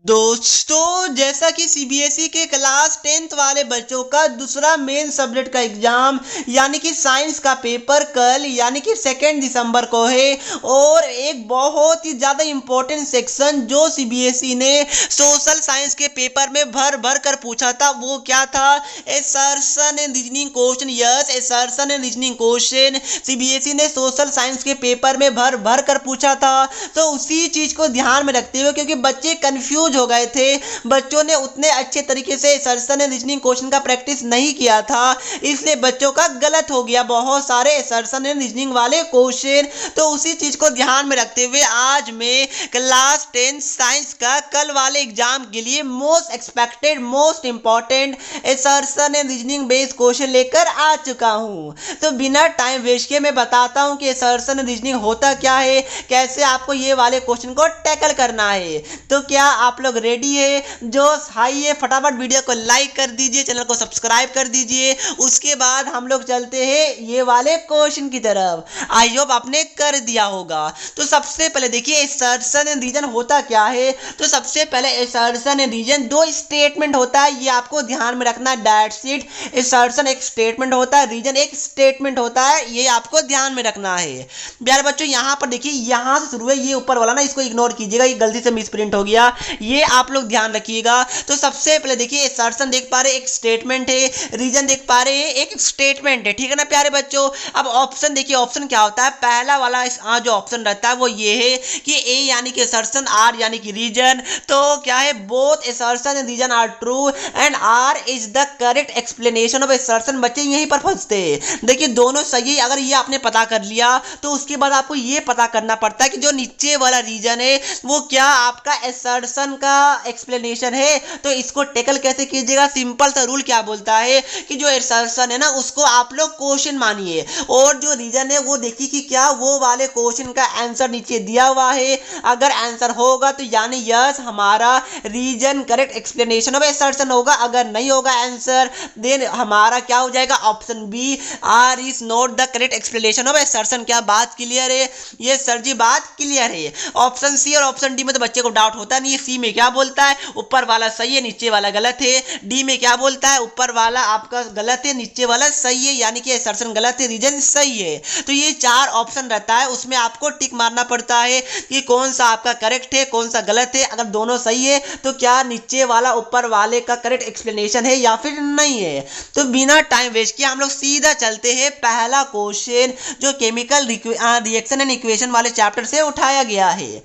दोस्तों, जैसा कि सीबीएसई के क्लास 10th वाले बच्चों का दूसरा मेन सब्जेक्ट का एग्जाम यानी कि साइंस का पेपर कल यानी कि 2 दिसंबर को है। और एक बहुत ही ज़्यादा इम्पोर्टेंट सेक्शन जो सीबीएसई ने सोशल साइंस के पेपर में भर भर कर पूछा था वो क्या था? Assertion and reasoning question. Yes, assertion and reasoning question CBSE ने सोशल साइंस के पेपर में भर भर कर पूछा था। तो उसी चीज़ को ध्यान में रखते हुए, क्योंकि बच्चे कन्फ्यूज हो गए थे, बच्चों ने उतने अच्छे तरीके से एसर्शन एंड रीजनिंग क्वेश्चन का प्रैक्टिस नहीं किया था, इसलिए बच्चों का गलत हो गया बहुत सारे एसर्शन एंड रीजनिंग वाले क्वेश्चन। तो उसी चीज को ध्यान में रखते हुए आज मैं क्लास 10 साइंस का कल वाले एग्जाम के लिए most expected most important assertion and reasoning based question लेकर आ चुका हूं। तो बिना टाइम वेस्ट किए मैं बताता हूं कि एसर्शन एंड रीजनिंग होता क्या है, कैसे आपको ये वाले क्वेश्चन को टैकल करना है। तो क्या आप लोग रेडी है? जो हाई है फटाफट वीडियो को लाइक कर दीजिए, चैनल को सब्सक्राइब कर दीजिए। उसके बाद हम लोग चलते हैं ये वाले क्वेश्चन की तरफ। आई होप आपने कर दिया होगा। तो सबसे पहले देखिए एसर्शन एंड रीजन होता क्या है। तो सबसे पहले एसर्शन एंड रीजन दो स्टेटमेंट होता है, ये आपको ध्यान में रखना। That's it. एसर्शन एक स्टेटमेंट होता है, रीजन एक स्टेटमेंट होता है, ये आपको ध्यान में रखना है। प्यारे बच्चों यहाँ पर देखिए, यहाँ से शुरू है, ये ऊपर वाला ना इसको इग्नोर कीजिएगा, ये गलती से मिसप्रिंट हो गया, ये आप लोग ध्यान रखिएगा। तो सबसे पहले देखिए एसर्शन देख पा रहे एक स्टेटमेंट है, रीजन देख पा रहे हैं एक स्टेटमेंट है, ठीक है ना प्यारे बच्चों। अब ऑप्शन देखिए, ऑप्शन क्या होता है? पहला वाला जो ऑप्शन रहता है वो ये है कि ए यानी कि एसर्शन, आर यानी कि रीजन। तो क्या है? Both assertion and reason are true and R is the correct explanation of assertion. बच्चे यहीं पर फंसते हैं। देखिए दोनों सही है, अगर ये आपने पता कर लिया तो उसके बाद आपको ये पता करना पड़ता है कि जो नीचे वाला रीजन है वो क्या आपका एसर्शन का एक्सप्लेनेशन है। तो इसको टेकल कैसे कीजिएगा? सिंपल सा रूल क्या बोलता है कि जो एसर्शन है ना उसको आप लोग क्वेश्चन मानिए, और जो रीजन है वो देखिए कि क्या वो वाले क्वेश्चन का आंसर नीचे दिया हुआ है। अगर आंसर होगा तो यानी यस हमारा reason correct explanation of assertion होगा, अगर नहीं होगा आंसर देन हमारा क्या हो जाएगा? Option B, R is not the correct explanation of assertion. क्या बात क्लियर है? ये सर जी बात क्लियर है। ऑप्शन सी और ऑप्शन डी में तो बच्चे को डाउट होता नहीं है। सी में क्या बोलता है? ऊपर वाला सही है, नीचे वाला गलत है। डी में क्या बोलता है? ऊपर वाला आपका गलत है, नीचे वाला सही है, यानी कि एसर्शन गलत है, रीजन सही है। तो ये चार ऑप्शन रहता है, उसमें आपको टिक मारना पड़ता है कि कौन सा आपका करेक्ट है, कौन सा गलत है। अगर दोनों सही है तो क्या नीचे वाला ऊपर वाले का करेक्ट एक्सप्लेनेशन है या फिर नहीं है। तो बिना टाइम वेस्ट किए हम लोग सीधा चलते हैं पहला क्वेश्चन जो केमिकल रिएक्शन एंड इक्वेशन वाले चैप्टर से उठाया गया है।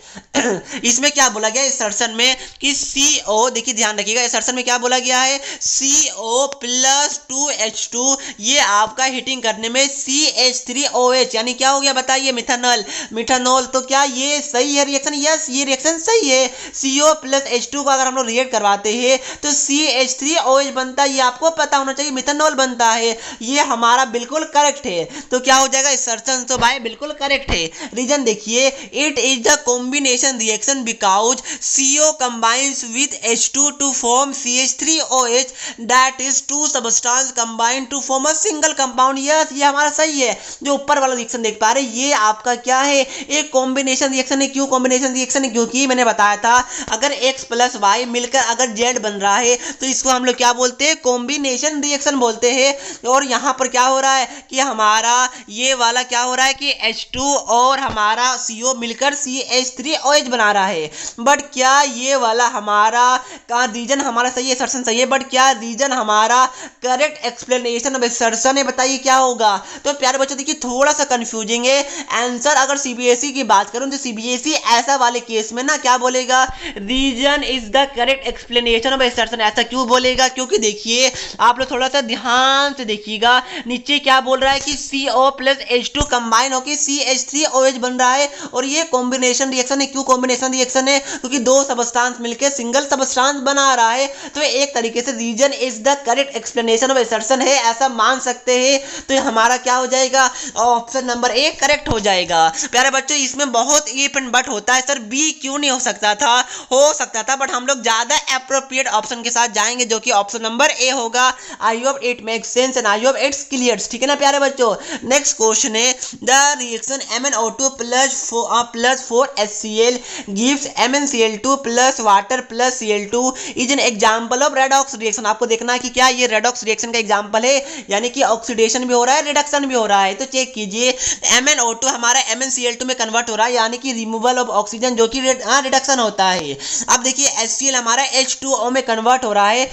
इसमें क्या बोला गया एसर्शन में कि CO, देखिए ध्यान रखिएगा, एसर्शन में क्या बोला गया है? CO प्लस 2H2 ये आपका हीटिंग करने में CH3OH यानी क्या हो गया बताइए? मिथानॉल। मिथानॉल। तो क्या ये सही है रिएक्शन? यस, ये रिएक्शन सही है। CO प्लस H2 को अगर हम लोग रिएक्ट करवाते हैं तो CH3OH बनता है, ये आपको पता होना चाहिए, मिथानॉल बनता है। ये हमारा बिल्कुल करेक्ट है। तो क्या हो जाएगा? एसर्शन तो भाई बिल्कुल करेक्ट है। रीजन देखिए, it is the combination reaction because CO combines with H2 to form CH3OH, that is two substance combined to form a single compound। Yes, ये हमारा सही है। जो ऊपर वाला रिएक्शन देख पा रहे हैं ये आपका क्या है? एक कॉम्बिनेशन रिएक्शन है। क्यों कॉम्बिनेशन रिएक्शन है? क्योंकि मैंने बताया था अगर X प्लस Y मिलकर अगर Z बन रहा है तो इसको हम लोग क्या बोलते हैं? कॉम्बिनेशन रिएक्शन बोलते हैं। और यहाँ पर क्या हो रहा है कि हमारा ये वाला क्या हो रहा है कि H2 और हमारा CO मिलकर CH3OH बना रहा है। बट क्या ये वाला हमारा का रीजन हमारा सही है? एसर्शन सही है, बट क्या रीजन हमारा करेक्ट एक्सप्लेनेशन ऑफ एसर्शन है? बताइए क्या होगा? तो प्यारे बच्चों देखिए थोड़ा सा कंफ्यूजिंग है आंसर। अगर सीबीएसई की बात करूं तो सीबीएसई ऐसा वाले केस में ना क्या बोलेगा? Reason is the correct explanation of assertion. ऐसा क्यों बोलेगा? क्योंकि देखिए आप लोग थोड़ा सा ध्यान से देखिएगा, नीचे क्या बोल रहा है कि CO प्लस H2 कंबाइन होकर CH3OH बन रहा है, और ये कॉम्बिनेशन रिएक्शन है। क्यों कॉम्बिनेशन रिएक्शन है? क्योंकि दो सबस्टांस मिलकर सिंगल सबस्टांस बना रहा है। तो एक तरीके से reason is the correct explanation of assertion है, ऐसा मान सकते हैं। तो हमारा क्या हो जाएगा? ऑप्शन नंबर ए करेक्ट हो जाएगा। प्यारे बच्चों इसमें बहुत इफ एंड बट होता है, सर बी क्यों नहीं हो सकता था? हो सकता था, बट हम लोग ज्यादा अप्रोप्रिएट ऑप्शन के साथ जाएंगे जो कि ऑप्शन नंबर ए होगा। I hope it makes sense and I hope it's clear, ठीक है ना प्यारे बच्चों। नेक्स्ट क्वेश्चन है the reaction MnO2 plus 4HCl gives MnCl2 plus plus water plus Cl2 is an example of redox reaction. आपको देखना है कि क्या ये रेडॉक्स रिएक्शन का एग्जांपल है, यानी कि ऑक्सीडेशन भी हो रहा है, रिडक्शन भी हो रहा है। तो चेक कीजिए, MnO2 हमारा MnCl2 में कन्वर्ट हो रहा है, यानी कि रिमूवल ऑफ ऑक्सीजन, जो कि रिडक्शन होता है। अब देखिए HCl हमारा H2O में कन्वर्ट हो रहा है,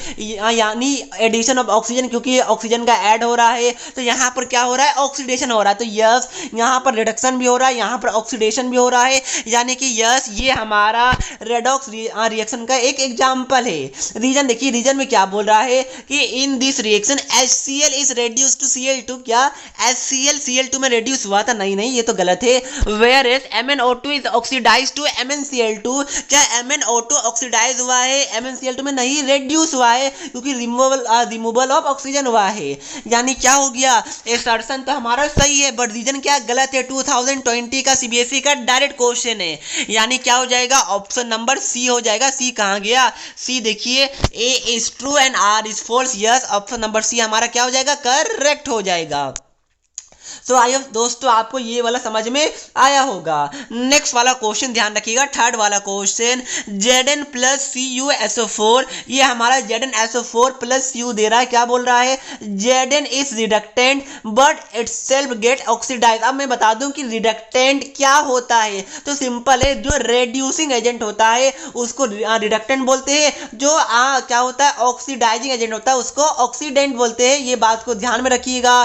यानी एडिशन ऑफ ऑक्सीजन, क्योंकि ऑक्सीजन का ऐड हो रहा है, तो यहाँ पर क्या हो रहा है, ऑक्सीडेशन हो रहा है। तो यस, यहाँ पर रिडक्शन भी हो रहा है, यहाँ पर ऑक्सीडेशन भी हो रहा है, यानी कि यस ये हमारा रेडॉक्स रिएक्शन का एक एग्जाम्पल है। रीजन देखिए, रीजन में क्या बोल रहा है कि in this reaction HCl is reduce to Cl2। क्या HCl Cl2 में रेड्यूस हुआ था? नहीं नहीं, ये तो गलत है। Where is MnO2 is oxidise to MnCl2। क्या MnO2 ऑक्सीडाइज हुआ है MnCl2 में? नहीं, रेड्यूस हुआ है, क्योंकि रिमूवल ऑफ ऑक्सीजन हुआ है। यानी क्या हो गया, असर्शन तो हमारा सही है, बट रीजन क्या गलत है। 2020 का CBSE का डायरेक्ट क्वेश्चन है, यानी क्या हो जाएगा, ऑप्शन नंबर सी हो जाएगा। सी कहाँ गया, सी देखिए, A is true and R is false. Yes, option number C हमारा क्या हो जाएगा, करेक्ट हो जाएगा। तो आइए दोस्तों, आपको ये वाला समझ में आया होगा। नेक्स्ट वाला क्वेश्चन ध्यान रखिएगा, थर्ड वाला क्वेश्चन, Zn प्लस CuSO4, ये हमारा ZnSO4 प्लस Cu दे रहा है। क्या बोल रहा है, Zn is reductant but itself get oxidise. अब मैं बता दूं कि रिडक्टेंट क्या होता है, तो सिंपल है, जो रेड्यूसिंग एजेंट होता है उसको रिडक्टेंट बोलते हैं, जो क्या होता है, ऑक्सीडाइजिंग एजेंट होता है उसको ऑक्सीडेंट बोलते हैं। ये बात को ध्यान में रखिएगा।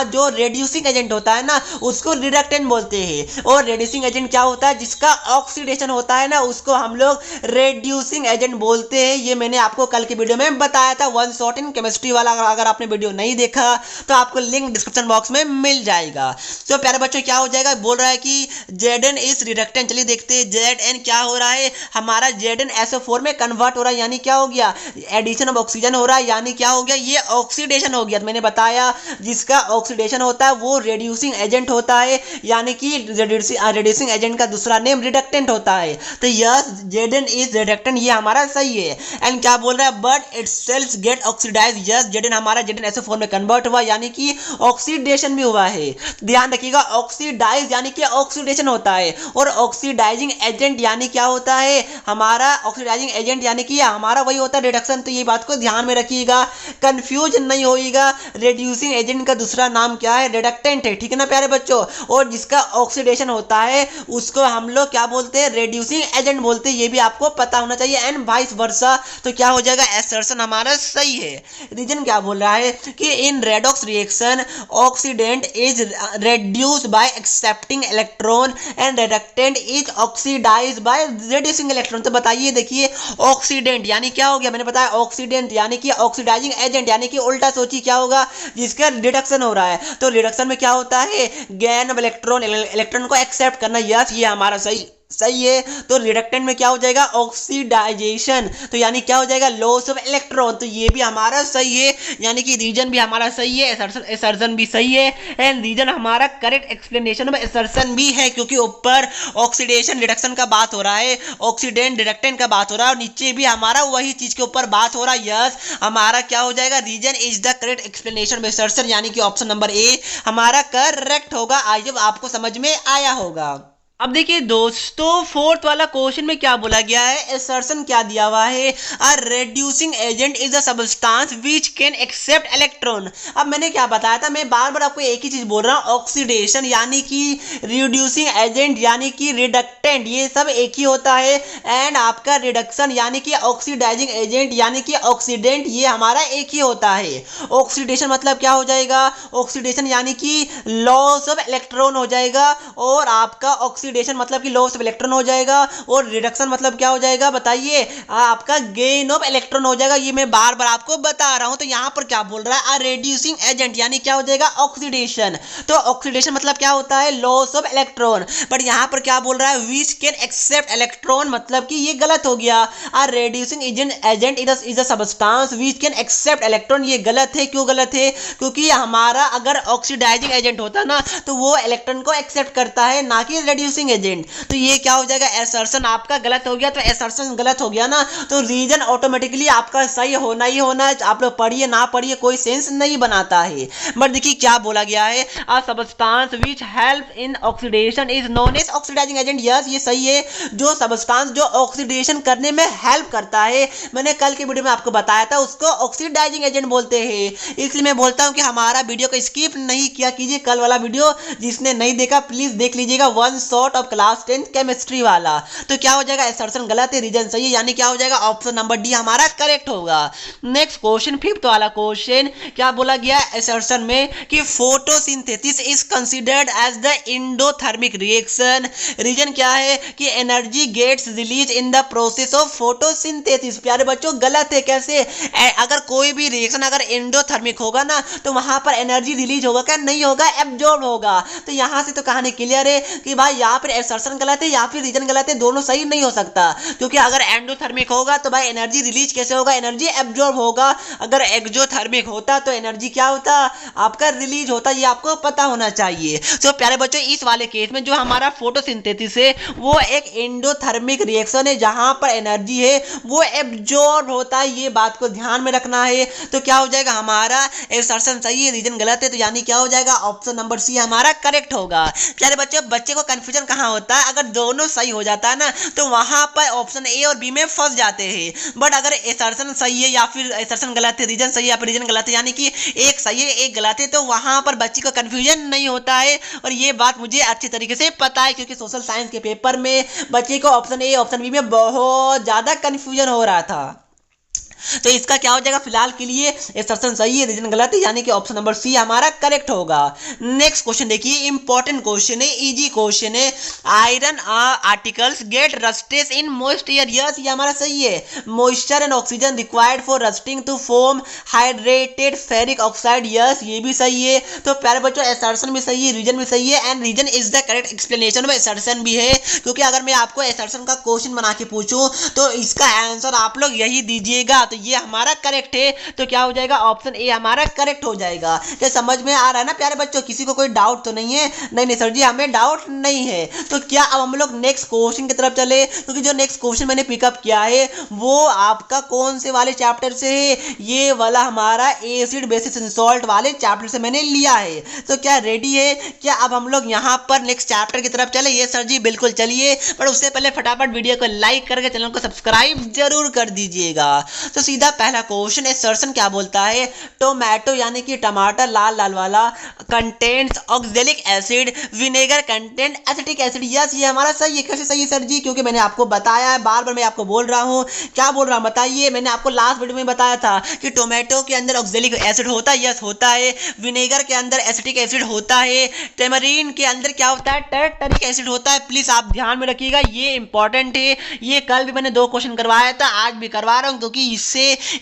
जो रेड्यूसिंग एजेंट होता है ना उसको रिडक्टेंट बोलते हैं, और रेड्यूसिंग एजेंट क्या होता है, जिसका ऑक्सीडेशन होता है ना उसको हम लोग रेड्यूसिंग एजेंट बोलते हैं। ये मैंने आपको कल के वीडियो में बताया था, वन शॉट इन केमिस्ट्री वाला। अगर आपने वीडियो नहीं देखा तो आपको लिंक डिस्क्रिप्शन बॉक्स में मिल जाएगा। तो प्यारे बच्चों, क्या हो जाएगा, बोल रहा है कि Zn इज रिडक्टेंट। चलिए देखते हैं, Zn क्या हो रहा है, हमारा ZnSO4 में कन्वर्ट हो रहा है, यानी क्या हो गया, एडिशन ऑफ ऑक्सीजन हो रहा है, यानी क्या हो गया, ये ऑक्सीडेशन हो गया। तो मैंने बताया जिसका ऑक्सीडेशन होता है वो रेड्यूसिंग एजेंट होता है, यानी कि रेड्यूसिंग एजेंट का दूसरा नेम रिडक्टेंट होता है। तो यस, Zn इज रिडक्टेंट, ये हमारा सही है। एंड क्या बोल रहा है, but itself get oxidise. Yes, Zn हमारा ZnSO4 में कन्वर्ट हुआ, यानी कि ऑक्सीडेशन भी हुआ है। ध्यान रखिएगा, ऑक्सीडाइज यानी कि ऑक्सीडेशन होता है, और ऑक्सीडाइजिंग एजेंट यानी क्या होता है, हमारा ऑक्सीडाइजिंग एजेंट यानी कि हमारा वही होता है रिडक्शन। तो ये बात को ध्यान में रखिएगा, कंफ्यूज नहीं होइएगा। रेड्यूसिंग एजेंट का दूसरा नाम क्या है, रिडक्टेंट है, ठीक है ना प्यारे बच्चों। और जिसका ऑक्सीडेशन होता है उसको हम लोग क्या बोलते हैं, रेड्यूसिंग एजेंट बोलते हैं। ये भी आपको पता होना चाहिए, एंड वाइस वर्सा। तो क्या हो जाएगा, असर्शन हमारा सही है। रीजन क्या बोल रहा है कि in redox reaction oxidant is reduced by accepting electron and reductant is oxidized by reducing electron। तो बताइए, देखिए ऑक्सीडेंट यानी क्या हो गया, मैंने बताया ऑक्सीडेंट यानी कि ऑक्सीडाइजिंग एजेंट, यानी कि उल्टा सोचिए क्या होगा, जिसका रिडक्शन हो रहा है। तो रिडक्शन में क्या होता है, गेन ऑफ इलेक्ट्रॉन, इलेक्ट्रॉन को एक्सेप्ट करना। यस, ये हमारा सही है। तो रिडक्टेंट में क्या हो जाएगा, ऑक्सीडाइजेशन, तो यानी क्या हो जाएगा, लॉस ऑफ इलेक्ट्रॉन। तो ये भी हमारा सही है, यानी कि रीजन भी हमारा सही है, असर्शन भी सही है, एंड रीजन हमारा करेक्ट एक्सप्लेनेशन ऑफ असर्शन भी है, क्योंकि ऊपर ऑक्सीडेशन रिडक्शन का बात हो रहा है, ऑक्सीडेंट रिडक्टेंट का बात हो रहा है, और नीचे भी हमारा वही चीज के ऊपर बात हो रहा है। यस, हमारा क्या हो जाएगा, reason is the correct explanation of assertion, यानी कि ऑप्शन नंबर ए हमारा करेक्ट होगा। आई होप आपको समझ में आया होगा। अब देखिए दोस्तों, फोर्थ वाला क्वेश्चन में क्या बोला गया है, असर्शन क्या दिया हुआ है, a reducing agent is a substance which can accept electron. अब मैंने क्या बताया था, मैं बार बार आपको एक ही चीज बोल रहा हूँ, ऑक्सीडेशन यानी कि रिड्यूसिंग एजेंट यानी कि रिडक्टेंट, ये सब एक ही होता है, एंड आपका रिडक्शन यानी कि ऑक्सीडाइजिंग एजेंट यानी कि ऑक्सीडेंट, ये हमारा एक ही होता है। ऑक्सीडेशन मतलब क्या हो जाएगा, ऑक्सीडेशन यानी कि लॉस ऑफ इलेक्ट्रॉन हो जाएगा, और आपका ऑक्सीडेशन मतलब कि लॉस ऑफ इलेक्ट्रॉन हो जाएगा, और रिडक्शन मतलब क्या हो जाएगा, बताइए, आपका गेन ऑफ इलेक्ट्रॉन हो जाएगा। ये मैं बार बार आपको बता रहा हूं। तो यहां पर क्या बोल रहा है, रेड्यूसिंग एजेंट यानी क्या हो जाएगा, ऑक्सीडेशन। तो ऑक्सीडेशन मतलब क्या होता है, लॉस ऑफ इलेक्ट्रॉन, बट यहां पर क्या बोल रहा है, व्हिच कैन एक्सेप्ट इलेक्ट्रॉन, मतलब कि ये गलत हो गया। Reducing agent is a substance which can accept electron, ये गलत है। क्यों गलत है, क्योंकि हमारा अगर ऑक्सीडाइजिंग एजेंट होता ना तो वो इलेक्ट्रॉन को एक्सेप्ट करता है, ना कि रेड्यूसिंग रिड्यूसिंग एजेंट। तो ये क्या हो जाएगा, एसर्शन आपका गलत हो गया, तो एसर्शन गलत हो गया ना, तो रीजन ऑटोमेटिकली आपका सही होना ही होना है। आप लोग पढ़िए ना पढ़िए कोई सेंस नहीं बनाता है। बट देखिए क्या बोला गया है, a substance which help in oxidation is known as oxidising agent. Yes ये सही है, जो सबस्टांस जो ऑक्सीडेशन करने में हेल्प करता है, मैंने कल के वीडियो में आपको बताया था, उसको ऑक्सीडाइजिंग एजेंट बोलते हैं। इसलिए मैं बोलता हूं कि हमारा वीडियो को स्किप नहीं किया कीजिए, कल वाला वीडियो जिसने नहीं देखा प्लीज देख लीजिएगा, one shot of class 10 chemistry वाला। तो क्या हो जाएगा, एसर्शन गलत है, रीजन सही है, यानी क्या हो जाएगा, ऑप्शन नंबर डी हमारा करेक्ट होगा। नेक्स्ट क्वेश्चन, फिफ्थ वाला क्वेश्चन, क्या बोला गया एसर्शन में कि photosynthesis is considered as the endothermic reaction. Reason क्या है कि energy gets release in the process of photosynthesis. प्यारे बच्चों गलत है, कैसे, अगर कोई भी रिएक्शन अगर एंडोथर्मिक होगा ना तो वहां पर एनर्जी रिलीज होगा क्या, नहीं होगा, एब्जॉर्ब होगा। तो यहां से तो कहानी क्लियर है कि भाई यहाँ पर एसर्शन गलत है या फिर रीजन गलत है, दोनों सही नहीं हो सकता, क्योंकि अगर एंडोथर्मिक होगा तो भाई एनर्जी रिलीज कैसे होगा, एनर्जी एब्जॉर्ब होगा। अगर एक्सोथर्मिक होता तो एनर्जी क्या होता, आपका रिलीज होता, ये आपको पता होना चाहिए। तो प्यारे बच्चों इस वाले केस में जो हमारा फोटोसिंथेसिस है वो एक एंडोथर्मिक रिएक्शन है, जहां पर एनर्जी है वो एब्जॉर्ब होता है, ये बात को ध्यान में रखना है। तो क्या हो जाएगा, हमारा एसर्शन सही है, रीजन गलत है, तो यानी क्या हो जाएगा, ऑप्शन नंबर सी हमारा करेक्ट होगा। प्यारे बच्चों बच्चे को कंफ्यूजन कहां होता है, अगर दोनों सही हो जाता है ना तो वहां पर ऑप्शन ए और बी में फंस जाते हैं। बट अगर एसर्शन सही है या फिर एसर्शन गलत है, रीजन सही है या फिर रीजन गलत है, यानी कि एक सही है एक गलत है, तो वहां पर बच्चे को कंफ्यूजन नहीं होता है। और ये बात मुझे अच्छी तरीके से पता है, क्योंकि सोशल साइंस के पेपर में बच्चे को ऑप्शन ए ऑप्शन बी में बहुत ज्यादा कंफ्यूजन हो रहा था। तो इसका क्या हो जाएगा, फिलहाल के लिए एसर्शन सही है, रीजन गलत है, यानी कि ऑप्शन नंबर सी हमारा करेक्ट होगा। नेक्स्ट क्वेश्चन देखिए, इंपॉर्टेंट क्वेश्चन है, इजी क्वेश्चन है, iron articles get rusted in moist air. Yes ये हमारा सही है, moisture and oxygen required for rusting to form hydrated ferric oxide. Yes ये भी सही है। तो प्यारे बच्चों एसर्शन भी सही है, रीजन भी सही है, and reason is the correct explanation of assertion भी है, क्योंकि अगर मैं आपको एसर्शन का क्वेश्चन बना के पूछूं तो इसका आंसर आप लोग यही दीजिएगा, तो ये हमारा करेक्ट है। तो क्या हो जाएगा, ऑप्शन ए हमारा करेक्ट हो जाएगा। क्या समझ में आ रहा है ना प्यारे बच्चों, किसी को कोई डाउट तो नहीं है? नहीं सर जी हमें डाउट नहीं है। तो क्या अब हम लोग नेक्स्ट क्वेश्चन की तरफ चले, क्योंकि जो नेक्स्ट क्वेश्चन मैंने पिकअप किया है वो आपका कौन से वाले चैप्टर से है, ये वाला हमारा एसिड बेसिस एंड सॉल्ट वाले चैप्टर से मैंने लिया है। तो क्या रेडी है, क्या अब हम लोग यहाँ पर नेक्स्ट चैप्टर की तरफ चले? ये सर जी बिल्कुल चलिए, पर उससे पहले फटाफट वीडियो को लाइक करके चैनल को सब्सक्राइब जरूर कर दीजिएगा। तो सीधा पहला क्वेश्चन एसर्शन क्या बोलता है, टोमेटो यानी कि टमाटर लाल लाल वाला contents oxalic acid, vinegar content acetic acid. Yes ये हमारा सही है। कैसे सही है सर जी, क्योंकि मैंने आपको बताया है, बार बार मैं आपको बोल रहा हूँ। क्या बोल रहा हूँ बताइए, मैंने आपको लास्ट वीडियो में बताया था कि टोमेटो के अंदर ऑक्जेलिक एसिड होता है। यस होता है। विनेगर के अंदर एसिटिक एसिड होता है। टेमरीन के अंदर क्या होता है, टर्टरिक एसिड होता है। प्लीज आप ध्यान में रखिएगा, ये इंपॉर्टेंट है। ये कल भी मैंने 2 क्वेश्चन करवाया था, आज भी करवा रहा हूँ, क्योंकि इससे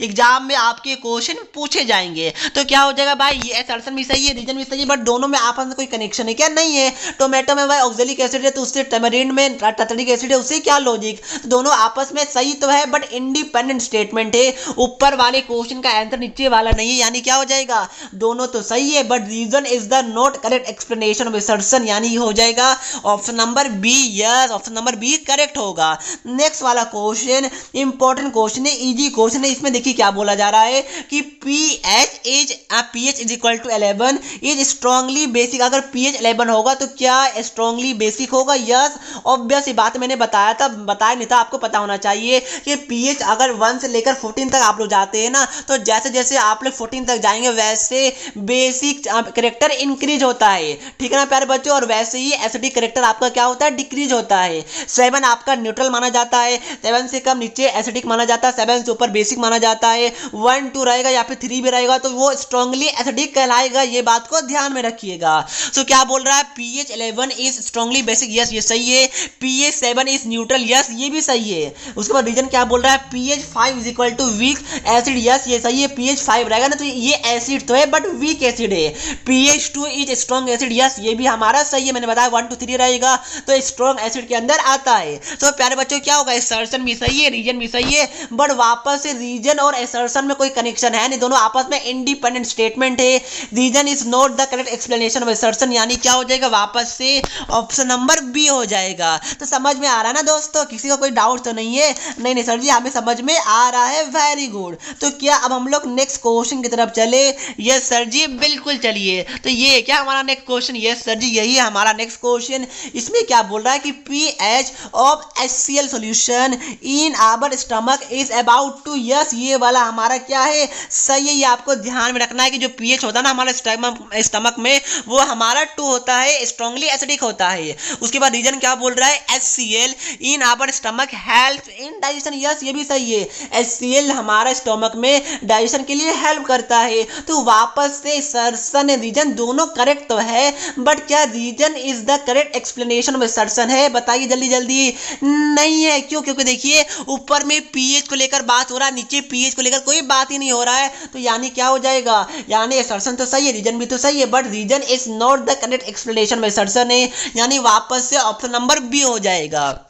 एग्जाम में आपके क्वेश्चन पूछे जाएंगे। तो क्या हो जाएगा भाई, ये एसर्शन भी सही है, रीजन भी सही है, बट दोनों में आपस में कोई कनेक्शन है क्या? नहीं है। टोमेटो में भाई ऑक्जेलिक एसिड है तो उससे टेमरीन में टर्टरिक एसिड है, उससे क्या लॉजिक? तो दोनों आपस में सही तो है बट इंडिपेंडेंट स्टेटमेंट है। ऊपर वाले क्वेश्चन का आंसर नीचे वाला नहीं है, यानी क्या हो जाएगा, दोनों तो सही है but reason is the not correct explanation of assertion, यानी हो जाएगा option number B. Yes option number B correct होगा। नेक्स्ट वाला क्वेश्चन इंपॉर्टेंट क्वेश्चन है, इजी क्वेश्चन है। इसमें देखिए क्या बोला जा रहा है कि pH is equal to 11 is strongly basic. अगर pH 11 होगा तो क्या स्ट्रांगली बेसिक होगा? यस ऑब्वियस ही बात, मैंने बताया था, बताया नहीं था, आपको पता होना चाहिए कि pH अगर 1 से लेकर 14 तक आप लोग जाते हैं ना, तो जैसे जैसे आप लोग 14 तक जाएंगे वैसे बेसिक कैरेक्टर इंक्रीज होता है, ठीक है ना प्यारे बच्चों, और वैसे ही एसिडिक कैरेक्टर आपका क्या होता है, डिक्रीज होता है। 7 आपका न्यूट्रल माना जाता है, 7 से कम नीचे एसिडिक माना जाता है, 7 से ऊपर बेसिक माना जाता है, 1 2 रहेगा या फिर 3 भी रहेगा तो वो स्ट्रांगली एसिडिक कहलाएगा। ये बात को ध्यान में रखिएगा। तो क्या बोल रहा है, pH 11 is strongly basic. Yes ये सही है। pH 7 is neutral. यस ये भी सही है। उसके बाद रीजन क्या बोल रहा है, pH 5 is equal to weak acid. Yes ये सही है। pH 5 रहेगा ना तो ये एसिड तो है बट वीक एसिड है। pH 2 is strong acid. Yes ये भी हमारा सही है, मैंने बताया 1 2 3 रहेगा तो स्ट्रांग एसिड के अंदर आता है। तो प्यारे बच्चों क्या होगा, एसर्शन भी सही है, रीजन भी सही है, बट वापस से रीजन और असर्शन में कोई कनेक्शन है नहीं, दोनों आपस में इंडिपेंडेंट स्टेटमेंट है। Reason is not the correct explanation of assertion, यानी क्या हो जाएगा, वापस से ऑप्शन नंबर बी हो जाएगा। तो समझ में आ रहा है ना दोस्तों, किसी को कोई डाउट तो नहीं है? नहीं सर जी, हमें समझ में आ रहा है, वेरी गुड। तो क्या अब हम लोग नेक्स्ट क्वेश्चन की तरफ चले? यस सर जी, बिल्कुल चलिए। तो ये क्या हमारा नेक्स्ट क्वेश्चन? यस सर जी, यही है हमारा नेक्स्ट क्वेश्चन। इसमें क्या बोल रहा है कि pH of HCl solution in our stomach is about two, yes ये वाला हमारा क्या है, सही है। ये आपको ध्यान में रखना है कि जो पीएच होता है ना हमारे स्टमक में, वो हमारा 2 होता है, स्ट्रांगली एसिडिक होता है। उसके बाद रीजन क्या बोल रहा है, HCl in our stomach help in digestion, yes ये भी सही है। HCl हमारा स्टमक में डाइजेशन के लिए हेल्प करता है। तो वापस से असर्शन रीजन दोनों करेक्ट तो है, बट क्या reason is the correct explanation of assertion है? बताइए जल्दी जल्दी। नहीं है, क्यों? क्योंकि देखिए ऊपर में पीएच को लेकर बात हो रहा है, नीचे पीएच को लेकर कोई बात ही नहीं हो रहा है। तो यानी क्या हो जाएगा, यानी असर्शन तो सही है, रीजन भी तो सही है, but reason is not the correct explanation of assertion है, यानी वापस से ऑप्शन नंबर बी हो जाएगा।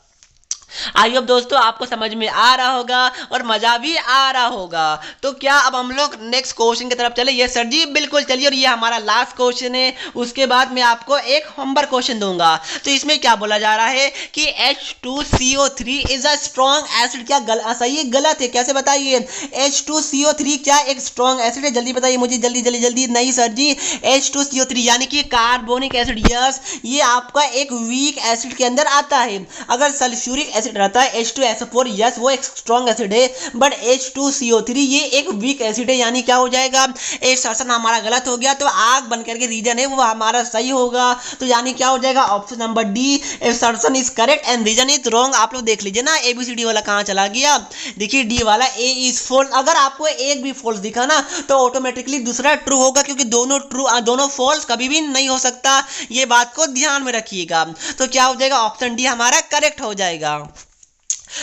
आई होप दोस्तों आपको समझ में आ रहा होगा और मजा भी आ रहा होगा। तो क्या अब हम लोग नेक्स्ट क्वेश्चन की तरफ चले? ये सर जी बिल्कुल चलिए, और ये हमारा लास्ट क्वेश्चन है। उसके बाद मैं आपको एक होमवर्क क्वेश्चन दूंगा। तो इसमें क्या बोला जा रहा है कि H2CO3 is a strong acid, क्या सही है गलत है? कैसे बताइए? H2CO3 क्या एक स्ट्रॉन्ग एसिड है? जल्दी बताइए मुझे, जल्दी जल्दी जल्दी। नहीं सर जी, H2CO3 यानी कि कार्बोनिक एसिड, यस ये आपका एक वीक एसिड के अंदर आता है। अगर सल्फ्यूरिक एसिड रहता है H2SO4, यस वो एक स्ट्रॉन्ग एसिड है, बट H2CO3 ये एक वीक एसिड है, यानी क्या हो जाएगा, असर्शन हमारा गलत हो गया। तो आग बन करके रीजन है वो हमारा सही होगा। तो यानी क्या हो जाएगा, option number D, assertion is correct and reason is wrong. आप लोग देख लीजिए ना, ABCD वाला कहाँ चला गया। देखिए डी वाला ए इज फॉल्स, अगर आपको एक भी फॉल्स दिखा ना तो ऑटोमेटिकली दूसरा ट्रू होगा, क्योंकि दोनों फॉल्स कभी भी नहीं हो सकता, ये बात को ध्यान में रखिएगा। तो क्या हो जाएगा, ऑप्शन डी हमारा करेक्ट हो जाएगा।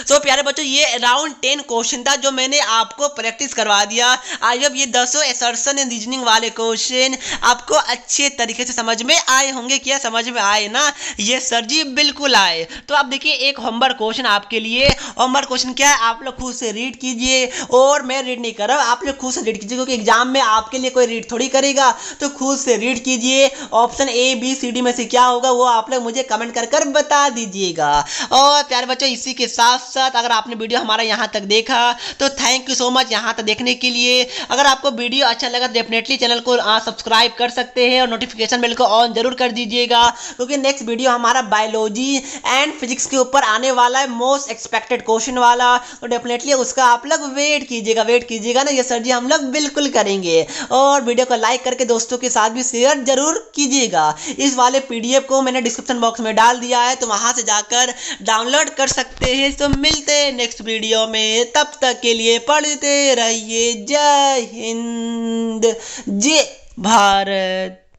तो प्यारे बच्चों, ये अराउंड 10 क्वेश्चन था जो मैंने आपको प्रैक्टिस करवा दिया। आई होप ये 10 असर्शन एंड रीजनिंग वाले क्वेश्चन आपको अच्छे तरीके से समझ में आए होंगे। क्या समझ में आए ना? ये सर जी बिल्कुल आए। तो अब देखिए एक होमवर्क क्वेश्चन आपके लिए। होमवर्क क्वेश्चन क्या है, आप लोग खुद से रीड कीजिए, और मैं रीड नहीं कर रहा, आप लोग खुद से रीड कीजिए, क्योंकि एग्जाम में आपके लिए कोई रीड थोड़ी करेगा। तो खुद से रीड कीजिए, ऑप्शन ABCD में से क्या होगा वो आप लोग मुझे कमेंट कर बता दीजिएगा। और प्यारे बच्चों, इसी के साथ साथ अगर आपने वीडियो हमारा यहाँ तक देखा तो थैंक यू सो मच यहाँ तक देखने के लिए। अगर आपको वीडियो अच्छा लगा तो डेफिनेटली चैनल को सब्सक्राइब कर सकते हैं, और नोटिफिकेशन बेल को ऑन जरूर कर दीजिएगा, क्योंकि नेक्स्ट वीडियो हमारा बायोलॉजी एंड फिजिक्स के ऊपर आने वाला है, मोस्ट एक्सपेक्टेड क्वेश्चन वाला। तो डेफिनेटली उसका आप लोग वेट कीजिएगा ना। ये सर जी हम लोग बिल्कुल करेंगे। और वीडियो को लाइक करके दोस्तों के साथ भी शेयर जरूर कीजिएगा। इस वाले PDF को मैंने डिस्क्रिप्शन बॉक्स में डाल दिया है, तो वहां से जाकर डाउनलोड कर सकते हैं। तो मिलते हैं नेक्स्ट वीडियो में, तब तक के लिए पढ़ते रहिए। जय हिंद, जय भारत।